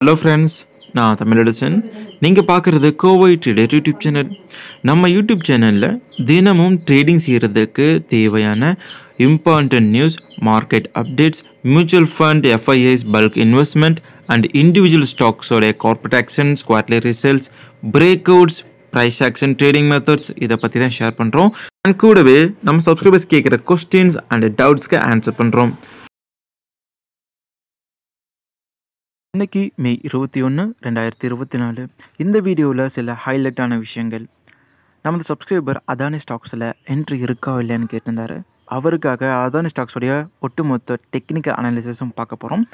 Hello friends, நான் தமிழரசன். நீங்கள் பார்க்குறது கோவை ட்ரேடர் யூடியூப் சேனல். நம்ம யூடியூப் சேனலில் தினமும் ட்ரேடிங் செய்கிறதுக்கு தேவையான important news, market updates, mutual fund, FIIs, bulk investment and individual ஸ்டாக்ஸோடைய corporate actions, quarterly results, breakouts, price action, trading methods இதை பற்றி தான் ஷேர் பண்ணுறோம். அண்ட் கூடவே நம்ம சப்ஸ்கிரைபர்ஸ் கேட்குற கொஸ்டின்ஸ் அண்ட் டவுட்ஸ்க்கு ஆன்சர் பண்ணுறோம். இன்னைக்கு மே 21, 2024. இந்த வீடியோவில் சில ஹைலைட்டான விஷயங்கள். நமது சப்ஸ்கிரைபர் அதானி ஸ்டாக்ஸில் என்ட்ரி இருக்கா இல்லையான்னு கேட்டிருந்தார். அவருக்காக அதானி ஸ்டாக்ஸோடைய ஒட்டுமொத்த டெக்னிக்கல் அனாலிசிஸும் பார்க்க போகிறோம்.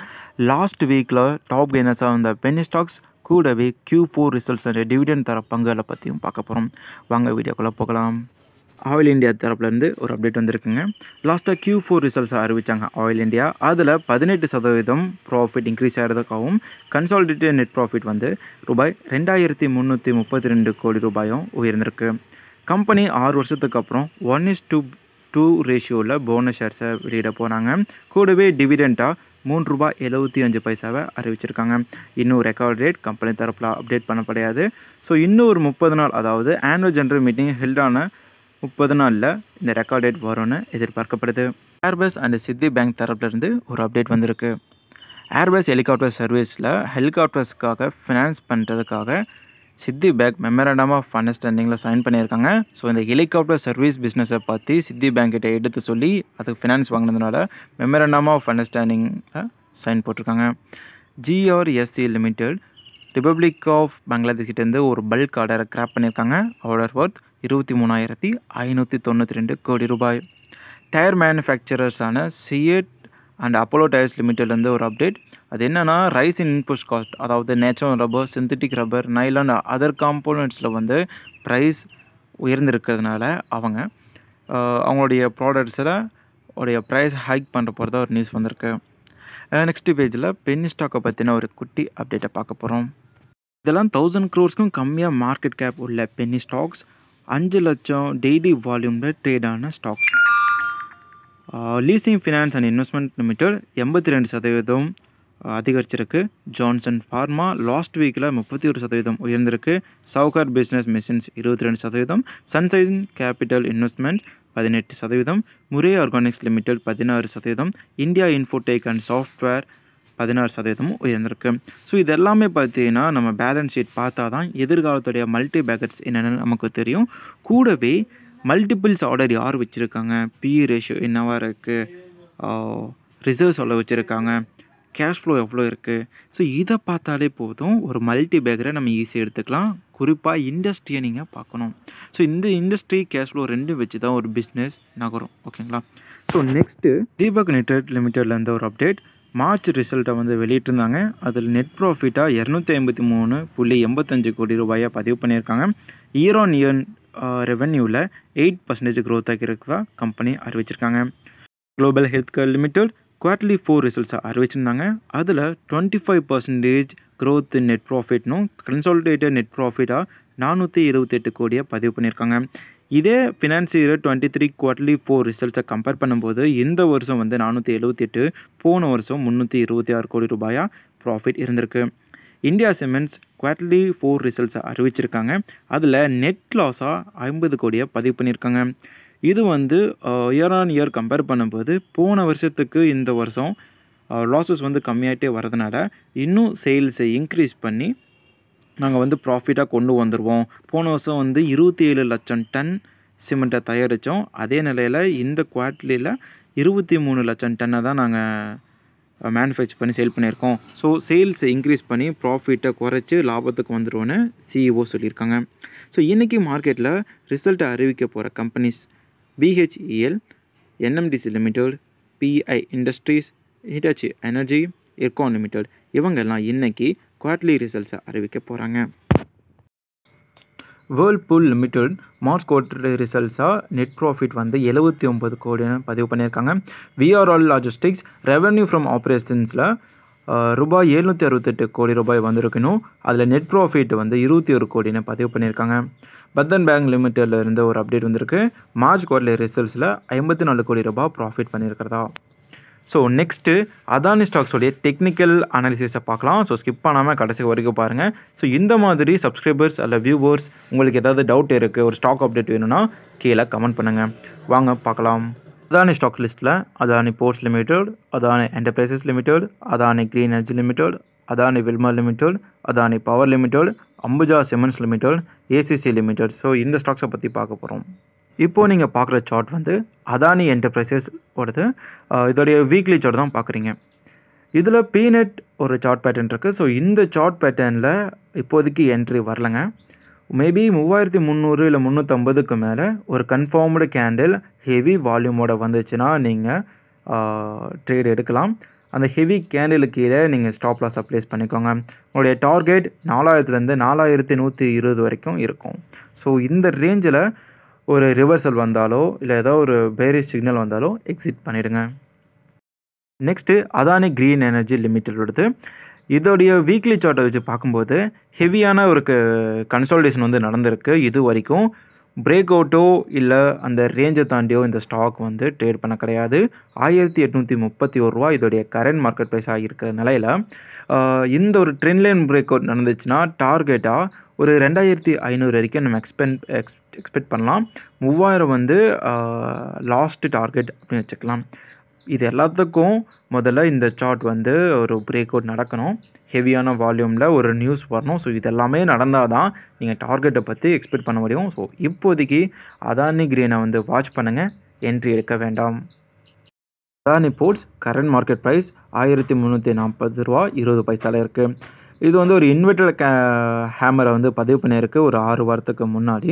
லாஸ்ட் வீக்கில் டாப் கெய்னர்ஸாக இருந்த பென்னி ஸ்டாக்ஸ் கூடவே Q4 ரிசல்ட்ஸ் அண்ட் டிவிடெண்ட் தர பங்குகளை பற்றியும் பார்க்க போகிறோம். வாங்க வீடியோக்குள்ளே போகலாம். ஆயில் இந்தியா தரப்புலேருந்து ஒரு அப்டேட் வந்திருக்குங்க. லாஸ்ட்டாக Q4 ரிசல்ட்ஸை அறிவித்தாங்க ஆயில் இந்தியா. அதில் 18% ப்ராஃபிட் இன்க்ரீஸ் ஆகிறதுக்காகவும் கன்சாலிடேட்டட் நெட் ப்ராஃபிட் வந்து ரூபாய் 2332 கோடி ரூபாயும் உயர்ந்திருக்கு. கம்பெனி 6 வருஷத்துக்கு அப்புறம் 1:2 ரேஷியோவில் போனஸ் ஷேர்ஸை வெளியிட போகிறாங்க. கூடவே டிவிடெண்ட்டாக ₹3.75 அறிவிச்சிருக்காங்க. இன்னும் ரெக்கார்ட் ரேட் கம்பெனி தரப்பில் அப்டேட் பண்ணப்படையாது. ஸோ இன்னும் ஒரு 30 நாள், அதாவது ஆனுவல் ஜெனரல் மீட்டிங் ஹெல்டான 30 நாளில் இந்த ரெக்கார்ட் டேட் வரும்னு எதிர்பார்க்கப்படுது. ஏர்பஸ் அண்ட் சித்தி பேங்க் தரப்புலேருந்து ஒரு அப்டேட் வந்திருக்கு. ஏர்பஸ் ஹெலிகாப்டர் சர்வீஸில் ஹெலிகாப்டர்ஸ்க்காக ஃபினான்ஸ் பண்ணுறதுக்காக சித்தி பேங்க் மெமரண்டம் ஆஃப் அண்டர்ஸ்டாண்டிங்கில் சைன் பண்ணியிருக்காங்க. ஸோ இந்த ஹெலிகாப்டர் சர்வீஸ் பிஸ்னஸை பற்றி சித்தி பேங்க் கிட்ட எடுத்து சொல்லி அதுக்கு ஃபினான்ஸ் வாங்கினதுனால மெமரண்டம் ஆஃப் அண்டர்ஸ்டாண்டிங்கில் சைன் போட்டிருக்காங்க. GRSC limited republic of Bangladesh கிட்டேருந்து ஒரு பல்க் ஆர்டரை கிராப் பண்ணியிருக்காங்க. ஆர்டர் ஒர்த் 23,592 கோடி ரூபாய். டயர் மேனுஃபேக்சரர்ஸான சியட் அண்ட் அப்போலோ டயர்ஸ் லிமிட்டட்லேருந்து ஒரு அப்டேட். அது என்னென்னா, ரைஸ் இன் இன்புட் காஸ்ட், அதாவது natural rubber, synthetic rubber, nylon other காம்போனன்ட்ஸில் வந்து ப்ரைஸ் உயர்ந்திருக்கிறதுனால அவங்களுடைய ப்ராடக்ட்ஸில் உடைய ப்ரைஸ் ஹைக் பண்ணுற போகிறதா ஒரு நியூஸ் வந்திருக்கு. நெக்ஸ்ட் பேஜில் பென்னி ஸ்டாக்கை பற்றின ஒரு குட்டி அப்டேட்டை பார்க்க போகிறோம். இதெல்லாம் 1000 crores கம்மியாக மார்க்கெட் கேப் உள்ள பென்னி ஸ்டாக்ஸ். 5 லட்சம் டெய்லி வால்யூமில் ட்ரேடான stocks. Leasing finance and investment limited 82% அதிகரிச்சிருக்கு. ஜான்சன் ஃபார்மா லாஸ்ட் வீக்கில் 31% உயர்ந்திருக்கு. Sowcar business machines 22%, sunshine capital investments 18%, Murae organics limited 16%, India infotech and software 16% உயர்ந்திருக்கு. ஸோ இது எல்லாமே பார்த்தீங்கன்னா நம்ம பேலன்ஸ் ஷீட் பார்த்தா தான் எதிர்காலத்துடைய மல்டி பேக்கெட்ஸ் என்னென்னு நமக்கு தெரியும். கூடவே மல்டிபிள்ஸ் ஆர்டர் யார் வச்சுருக்காங்க, PE ரேஷியோ என்னவாக இருக்குது, ரிசர்வ்ஸ் எவ்வளோ வச்சுருக்காங்க, கேஷ் ஃப்ளோ எவ்வளோ இருக்குது. ஸோ இதை பார்த்தாலே போதும், ஒரு மல்டி பேக்கரை நம்ம ஈஸியாக எடுத்துக்கலாம். குறிப்பாக இண்டஸ்ட்ரியை நீங்கள் பார்க்கணும். ஸோ இந்த இண்டஸ்ட்ரி கேஷ் ஃப்ளோ ரெண்டும் வச்சு தான் ஒரு பிஸ்னஸ் நகரும். ஓகேங்களா? ஸோ நெக்ஸ்ட்டு தீபக் நெட்வொர்க் லிமிட்டட்லேருந்து ஒரு அப்டேட். மார்ச் ரிசல்ட்டை வந்து வெளியிட்டிருந்தாங்க. அதில் நெட் ப்ராஃபிட்டாக 253.85 கோடி ரூபாயை பதிவு பண்ணியிருக்காங்க. இயர் ஆன் இயர் ரெவென்யூவில் 8% க்ரோத் ஆகியிருக்கிறதா கம்பெனி அறிவிச்சிருக்காங்க. Global health care limited quarterly 4 ரிசல்ட்ஸை அறிவிச்சிருந்தாங்க. அதில் 25% க்ரோத் நெட் ப்ராஃபிட்னும் கன்சாலிடேட்டட் நெட் ப்ராஃபிட்டாக 478 கோடியை பதிவு பண்ணியிருக்காங்க. இதே ஃபினான்ஸ் இயர் 23 குவார்ட்டர்லி 4 ரிசல்ட்ஸை கம்பேர் பண்ணும்போது இந்த வருஷம் வந்து 478, போன வருஷம் 326 கோடி ரூபாயாக ப்ராஃபிட் இருந்திருக்கு. இந்தியா சிமெண்ட்ஸ் குவார்ட்டர்லி 4 ரிசல்ட்ஸை அறிவிச்சிருக்காங்க. அதில் நெட் லாஸாக 50 கோடியை பதிவு பண்ணியிருக்காங்க. இது வந்து இயர் ஆன் இயர் கம்பேர் பண்ணும்போது போன வருஷத்துக்கு இந்த வருஷம் லாஸஸ் வந்து கம்மியாகிட்டே வரதுனால இன்னும் சேல்ஸை இன்க்ரீஸ் பண்ணி நாங்கள் வந்து ப்ராஃபிட்டாக கொண்டு வந்துடுவோம். போன வருஷம் வந்து 27 லட்சம் டன் சிமெண்ட்டை தயாரித்தோம். அதே நிலையில் இந்த குவார்ட்டர்லியில் 23 லட்சம் டன்னை தான் நாங்கள் மேனுஃபேக்சர் பண்ணி சேல் பண்ணியிருக்கோம். ஸோ சேல்ஸை இன்க்ரீஸ் பண்ணி ப்ராஃபிட்டை குறைச்சி லாபத்துக்கு வந்துடுவோன்னு CEO சொல்லியிருக்காங்க. ஸோ இன்றைக்கி மார்க்கெட்டில் ரிசல்ட்டை அறிவிக்க போகிற companies BHEL, NMDC limited, PI industries, Hitachi energy, Ircon limited இவங்கெல்லாம் இன்றைக்கி குவார்ட்டர்லி ரிசல்ட்ஸை அறிவிக்க போகிறாங்க. வேர்ல்பூல் லிமிடெட் மார்ச் குவார்ட்டர்லி ரிசல்ட்ஸாக நெட் ப்ராஃபிட் வந்து 79 கோடின்னு பதிவு பண்ணியிருக்காங்க. VRL லாஜிஸ்டிக்ஸ் ரெவென்யூ ஃப்ரம் ஆப்ரேஷன்ஸில் ரூபாய் 768 கோடி ரூபாய் வந்திருக்கணும். அதில் நெட் ப்ராஃபிட் வந்து 21 கோடின்னு பதிவு பண்ணியிருக்காங்க. பந்தன் பேங்க் லிமிட்டடில் இருந்து ஒரு அப்டேட் வந்திருக்கு. மார்ச் குவார்ட்டர்லி ரிசல்ட்ஸில் 54 கோடி ரூபாய் ப்ராஃபிட் பண்ணியிருக்கிறதா. ஸோ நெக்ஸ்ட்டு அதானி ஸ்டாக்ஸோடைய டெக்னிக்கல் அனாலிசிஸை பார்க்கலாம். ஸோ ஸ்கிப் பண்ணாமல் கடைசி வரைக்கும் பாருங்கள். ஸோ இந்த மாதிரி சப்ஸ்கிரைபர்ஸ் அல்ல வியூவர்ஸ் உங்களுக்கு ஏதாவது டவுட் இருக்குது, ஒரு ஸ்டாக் அப்டேட் வேணும்னா கீழே கமெண்ட் பண்ணுங்கள். வாங்க பார்க்கலாம். அதானி ஸ்டாக் லிஸ்ட்டில் Adani Ports limited, Adani Enterprises limited, Adani Green Energy limited, Adani Wilmar limited, Adani Power limited, Ambuja Cements limited, ACC limited. So இந்த ஸ்டாக்ஸை பற்றி பார்க்க போகிறோம். இப்போது நீங்கள் பார்க்குற சார்ட் வந்து அதானி என்டர்பிரைசஸ் ஓடுது. இதோடைய வீக்லி சார்ட் தான் பார்க்குறீங்க. இதில் பீனட் ஒரு சார்ட் பேட்டர்ன் இருக்குது. ஸோ இந்த சார்ட் பேட்டர்னில் இப்போதைக்கு என்ட்ரி வரலைங்க. மேபி 3300 இல்லை 350க்கு மேலே ஒரு கன்ஃபார்ம்டு கேண்டில் ஹெவி வால்யூமோட வந்துச்சுன்னா நீங்கள் ட்ரேட் எடுக்கலாம். அந்த ஹெவி கேண்டிலுக்கு கீழே நீங்கள் ஸ்டாப் லாஸ் அப்ளேஸ் பண்ணிக்கோங்க. உங்களுடைய டார்கெட் 4000லேருந்து 4120 வரைக்கும் இருக்கும். ஸோ இந்த ரேஞ்சில் ஒரு ரிவர்சல் வந்தாலோ இல்லை ஏதோ ஒரு பேரிஷ் சிக்னல் வந்தாலோ எக்ஸிட் பண்ணிவிடுங்க. Next Adani Green Energy limited எடுத்து இதோடைய வீக்லி சார்ட்டை வச்சு பார்க்கும்போது ஹெவியான ஒரு கன்சாலிடேஷன் வந்து நடந்திருக்கு. இது வரைக்கும் பிரேக் அவுட்டோ இல்லை அந்த ரேஞ்சை தாண்டியோ இந்த ஸ்டாக் வந்து ட்ரேட் பண்ண கிடையாது. 1831 ரூபா இதோடைய கரண்ட் மார்க்கெட் ப்ரைஸ் ஆகியிருக்கிற நிலையில் இந்த ஒரு ட்ரெண்ட் லைன் பிரேக் அவுட் நடந்துச்சுன்னா டார்கெட்டாக ஒரு 2500 வரைக்கும் நம்ம எக்ஸ்பெக்ட் பண்ணலாம். 3000 வந்து லாஸ்ட் டார்கெட் அப்படின்னு வச்சுக்கலாம். இது எல்லாத்துக்கும் முதல்ல இந்த சார்ட் வந்து ஒரு பிரேக் அவுட் நடக்கணும், ஹெவியான வால்யூமில் ஒரு நியூஸ் வரணும். ஸோ இது எல்லாமே நடந்தால் தான் நீங்கள் டார்கெட்டை பற்றி எக்ஸ்பெக்ட் பண்ண முடியும். ஸோ இப்போதைக்கு அதானி க்ரீனை வந்து வாட்ச் பண்ணுங்கள், என்ட்ரி எடுக்க வேண்டாம். Adani Ports current market price 1340 ரூபா 20 பைசாவில் இருக்குது. இது வந்து ஒரு இன்வெர்டட் ஹேமரை வந்து பதிவு பண்ணியிருக்கு ஒரு 6 வாரத்துக்கு முன்னாடி.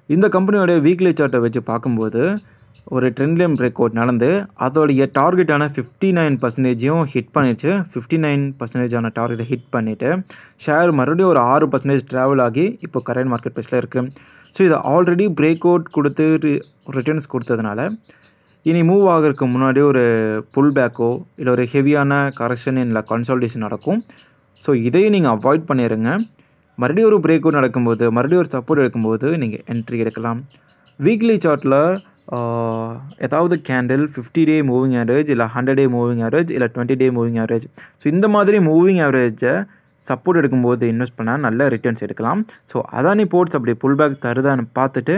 இந்த கம்பெனியோடைய வீக்லி சார்ட்டை வச்சு பார்க்கும்போது ஒரு ட்ரெண்ட் லைன் பிரேக் அவுட் நடந்து அதோடைய டார்கெட்டான 59% ஹிட் பண்ணிடுச்சு. 59% டார்கெட்டை ஹிட் பண்ணிவிட்டு ஷேர் மறுபடியும் ஒரு 6% ட்ராவல் ஆகி இப்போ கரண்ட் மார்க்கெட் ப்ரைஸில் இருக்குது. ஸோ இது ஆல்ரெடி பிரேக் அவுட் கொடுத்து ரிட்டர்ன்ஸ் கொடுத்ததுனால இனி மூவ் ஆகிறதுக்கு முன்னாடி ஒரு புல் பேக்கோ இல்லை ஒரு ஹெவியான கரெக்ஷன் இல்லை கன்சாலிடேஷன் நடக்கும். ஸோ இதையும் நீங்கள் அவாய்ட் பண்ணிடுங்க. மறுபடியும் ஒரு பிரேக் அவுட் நடக்கும்போது மறுபடியும் ஒரு சப்போர்ட் எடுக்கும்போது நீங்கள் என்ட்ரி எடுக்கலாம். வீக்லி சார்ட்டில் ஏதாவது கேண்டில் 50 டே மூவிங் ஆவரேஜ் இல்லை 100 டே மூவிங் ஆவரேஜ் இல்லை 20 டே மூவிங் ஆவரேஜ், ஸோ இந்த மாதிரி மூவிங் ஆவரேஜை சப்போர்ட் எடுக்கும்போது இன்வெஸ்ட் பண்ணால் நல்ல ரிட்டர்ன்ஸ் எடுக்கலாம். ஸோ அதானி போர்ட்ஸ் அப்படி புல் பேக் தருதான்னு பார்த்துட்டு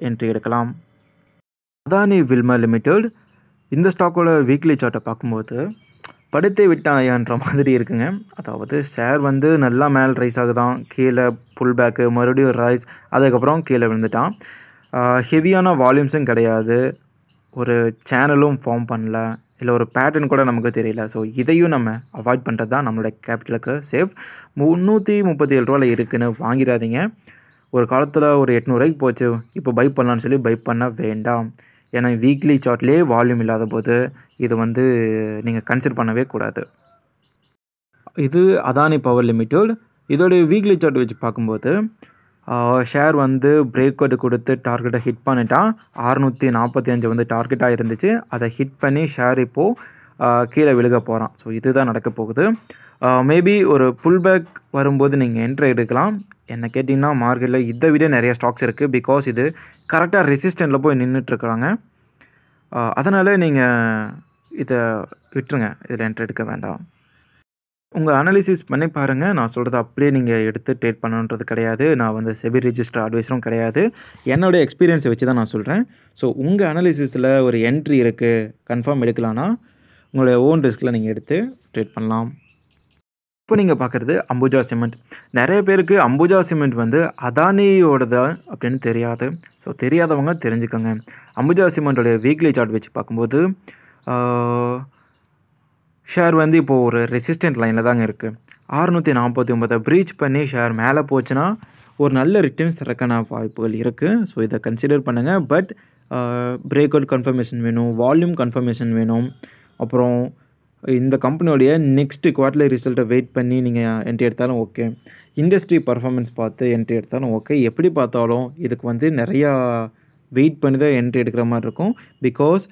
என்ட்ரி எடுக்கலாம். அதானி வில்மர் லிமிடெட் இந்த ஸ்டாக்கோட வீக்லி சார்ட்டை பார்க்கும்போது படுத்தே விட்டாயான்ற மாதிரி இருக்குங்க. அதாவது ஷேர் வந்து நல்லா மேல் ரைஸ் ஆகுதான், கீழே புல் பேக்கு, மறுபடியும் ரைஸ், அதுக்கப்புறம் கீழே விழுந்துட்டான். ஹெவியான வால்யூம்ஸும் கிடையாது, ஒரு சேனலும் ஃபார்ம் பண்ணல, இல்லை ஒரு பேட்டர்ன் கூட நமக்கு தெரியல. ஸோ இதையும் நம்ம அவாய்ட் பண்ணுறது தான் நம்மளோட கேபிட்டலுக்கு சேஃப். 337 ரூபாயில் இருக்குதுன்னு வாங்கிடாதீங்க. ஒரு காலத்தில் ஒரு 800 ரூபாய்க்கு போச்சு, இப்போ பை பண்ணலான்னு சொல்லி பை பண்ண வேண்டாம். ஏன்னா வீக்லி சார்ட்லேயே வால்யூம் இல்லாத போது இது வந்து நீங்கள் கன்சிடர் பண்ணவே கூடாது. இது அதானி பவர் லிமிடெட். இதோடைய வீக்லி சார்ட் வச்சு பார்க்கும்போது ஷேர் வந்து பிரேக் அவுட் கொடுத்து டார்கெட்டை ஹிட் பண்ணிட்டான். 645 வந்து டார்கெட்டாக இருந்துச்சு, அதை ஹிட் பண்ணி ஷேர் இப்போது கீழே விழுக போகிறான். ஸோ இதுதான் நடக்க போகுது. மேபி ஒரு புல் பேக் வரும்போது நீங்கள் என்ட்ரி எடுக்கலாம். என்ன கேட்டிங்கன்னா மார்க்கெட்டில் இதை விட நிறைய ஸ்டாக்ஸ் இருக்குது. பிகாஸ் இது கரெக்டாக ரெசிஸ்டண்ட்டில் போய் நின்றுட்டுருக்குறாங்க. அதனால் நீங்கள் இதை விட்டுருங்க, இதில் என்ட்ரி எடுக்க வேண்டாம். உங்கள் அனாலிசிஸ் பண்ணி பாருங்கள். நான் சொல்கிறது அப்படியே நீங்கள் எடுத்து ட்ரேட் பண்ணணுன்றது கிடையாது. நான் வந்து செபி ரிஜிஸ்டர் அட்வைஸரும் கிடையாது. என்னோடய எக்ஸ்பீரியன்ஸை வச்சு தான் நான் சொல்கிறேன். ஸோ உங்கள் அனாலிசிஸில் ஒரு என்ட்ரி இருக்குது, கன்ஃபார்ம் எடுக்கலான்னா உங்களுடைய ஓன் ரிஸ்கில் நீங்கள் எடுத்து ட்ரேட் பண்ணலாம். இப்போ நீங்கள் பார்க்குறது அம்புஜா சிமெண்ட். நிறைய பேருக்கு அம்புஜா சிமெண்ட் வந்து அதானியோடது அப்படின்னு தெரியாது. ஸோ தெரியாதவங்க தெரிஞ்சுக்கோங்க. அம்புஜா சிமெண்ட்டோடைய வீக்லி சார்ட் வச்சு பார்க்கும்போது ஷேர் வந்து இப்போது ஒரு ரெசிஸ்டன்ட் லைனில் தாங்க இருக்குது. 649 ப்ரீச் பண்ணி ஷேர் மேலே போச்சுன்னா ஒரு நல்ல ரிட்டர்ன்ஸ் தரக்கான வாய்ப்புகள் இருக்குது. ஸோ இதை கன்சிடர் பண்ணுங்கள். பட் பிரேக் அவுட் கன்ஃபர்மேஷன் வேணும், வால்யூம் கன்ஃபர்மேஷன் வேணும். அப்புறம் இந்த கம்பெனியோடைய நெக்ஸ்ட் குவார்ட்டர்லி ரிசல்ட்டை வெயிட் பண்ணி நீங்கள் என்ட்ரி எடுத்தாலும் ஓகே, இண்டஸ்ட்ரி பர்ஃபார்மன்ஸ் பார்த்து என்ட்ரி எடுத்தாலும் ஓகே. எப்படி பார்த்தாலும் இதுக்கு வந்து நிறையா வெயிட் பண்ணி தான் என்ட்ரி எடுக்கிற மாதிரி இருக்கும். பிகாஸ்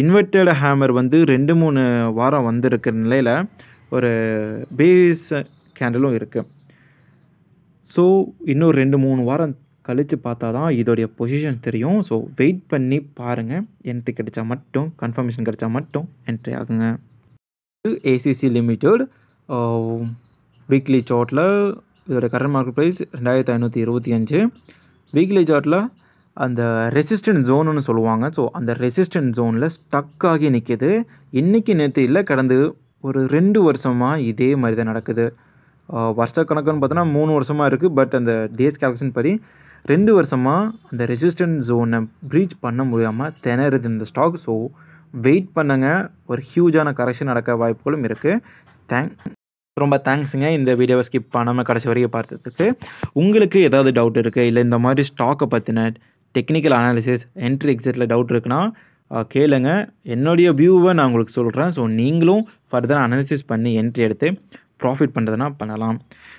இன்வெர்டட் ஹேமர் வந்து 2-3 வாரம் வந்திருக்கிற நிலையில் ஒரு பேஸ் கேண்டலும் இருக்குது. ஸோ இன்னும் 2-3 வாரம் கழித்து பார்த்தா தான் இதோடைய பொசிஷன் தெரியும். ஸோ வெயிட் பண்ணி பாருங்கள். என்ட்ரி கிடைச்சா மட்டும், கன்ஃபர்மேஷன் கிடைச்சா மட்டும் என்ட்ரி ஆகுங்க. ஏசிசி லிமிடெட் வீக்லி சார்ட்டில் இதோட கரண்ட் மார்க்கெட் ப்ரைஸ் 2525. வீக்லி சார்ட்டில் அந்த ரெசிஸ்டன்ட் ஜோனுன்னு சொல்லுவாங்க. ஸோ அந்த ரெசிஸ்டன்ட் ஜோனில் ஸ்டக் ஆகி நிற்கிது. இன்றைக்கி நேற்று இல்லை, கடந்து ஒரு 2 வருஷமாக இதே மாதிரி தான் நடக்குது. வருஷக்கணக்குன்னு பார்த்தோன்னா 3 வருஷமாக இருக்குது. பட் அந்த டேஸ் கேல்குலேஷன் படி 2 வருஷமாக அந்த ரெசிஸ்டன்ட் ஜோனை ப்ரீச் பண்ண முடியாமல் திணறுது இந்த ஸ்டாக். ஸோ வெயிட் பண்ணுங்க, ஒரு ஹியூஜான கரெக்ஷன் நடக்க வாய்ப்புகளும் இருக்குது. ரொம்ப தேங்க்ஸுங்க இந்த வீடியோவை ஸ்கிப் பண்ணாமல் கடைசி வரைக்கும் பார்த்ததுக்கு. உங்களுக்கு ஏதாவது டவுட் இருக்குது, இல்லை இந்த மாதிரி ஸ்டாக்கை பற்றின டெக்னிக்கல் அனாலிசிஸ், என்ட்ரி எக்ஸிட்டில் டவுட் இருக்குன்னா கேளுங்க. என்னுடைய வியூவை நான் உங்களுக்கு சொல்கிறேன். ஸோ நீங்களும் ஃபர்தராக அனாலிசிஸ் பண்ணி என்ட்ரி எடுத்து ப்ராஃபிட் பண்ணுறதுனா பண்ணலாம்.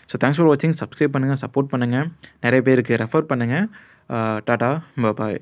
ஸோ தேங்க்ஸ் ஃபார் வாட்சிங். சப்ஸ்கிரைப் பண்ணுங்கள், சப்போர்ட் பண்ணுங்கள், நிறைய பேருக்கு ரெஃபர் பண்ணுங்கள். டாடா, பாய்.